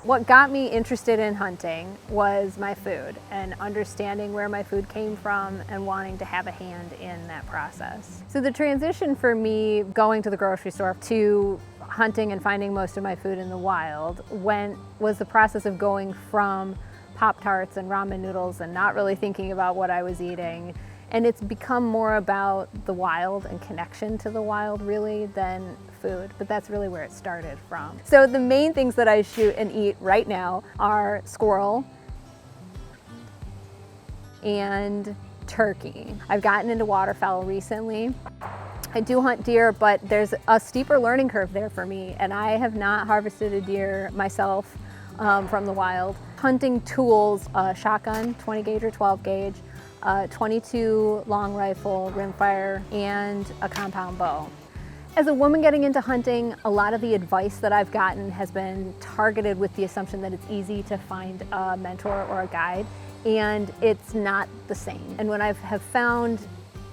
What got me interested in hunting was my food and understanding where my food came from and wanting to have a hand in that process. So the transition for me going to the grocery store to hunting and finding most of my food in the wild was the process of going from Pop-Tarts and ramen noodles and not really thinking about what I was eating. And it's become more about the wild and connection to the wild really than food, but that's really where it started from. So the main things that I shoot and eat right now are squirrel and turkey. I've gotten into waterfowl recently. I do hunt deer, but there's a steeper learning curve there for me, and I have not harvested a deer myself from the wild. Hunting tools, shotgun, 20 gauge or 12 gauge, 22 long rifle, rimfire, and a compound bow. As a woman getting into hunting, a lot of the advice that I've gotten has been targeted with the assumption that it's easy to find a mentor or a guide, and it's not the same. And when I have found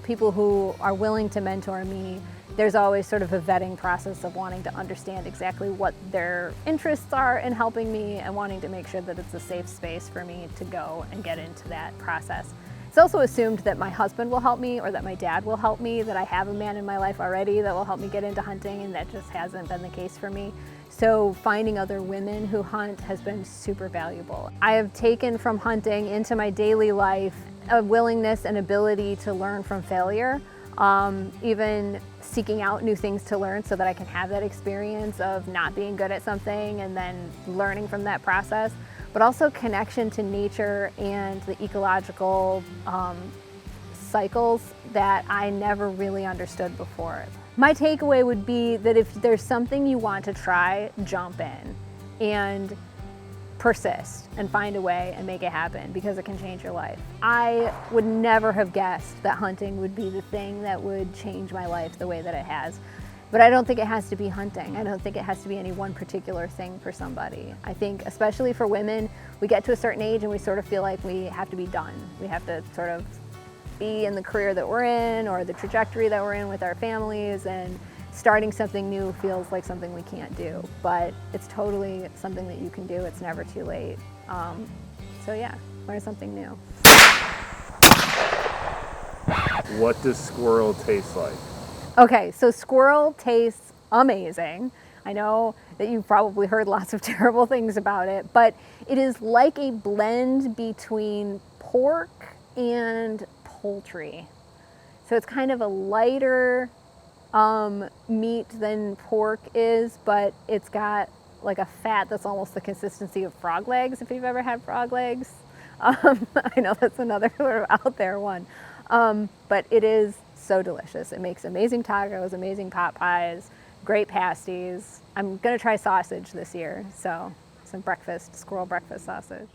people who are willing to mentor me, there's always sort of a vetting process of wanting to understand exactly what their interests are in helping me and wanting to make sure that it's a safe space for me to go and get into that process. It's also assumed that my husband will help me or that my dad will help me, that I have a man in my life already that will help me get into hunting, and that just hasn't been the case for me. So finding other women who hunt has been super valuable. I have taken from hunting into my daily life a willingness and ability to learn from failure, even seeking out new things to learn so that I can have that experience of not being good at something and then learning from that process, but also connection to nature and the ecological cycles that I never really understood before. My takeaway would be that if there's something you want to try, jump in and persist and find a way and make it happen, because it can change your life. I would never have guessed that hunting would be the thing that would change my life the way that it has. But I don't think it has to be hunting. I don't think it has to be any one particular thing for somebody. I think especially for women, we get to a certain age and we sort of feel like we have to be done. We have to sort of be in the career that we're in or the trajectory that we're in with our families, and starting something new feels like something we can't do, but it's totally something that you can do. It's never too late. So yeah, learn something new. What does squirrel taste like? Okay, so squirrel tastes amazing. I know that you've probably heard lots of terrible things about it, but it is like a blend between pork and poultry. So it's kind of a lighter meat than pork is, but it's got like a fat that's almost the consistency of frog legs, if you've ever had frog legs. I know that's another sort of out there one, but it is so delicious. It makes amazing tacos, amazing pot pies, great pasties. I'm gonna try sausage this year, so some breakfast, squirrel breakfast sausage.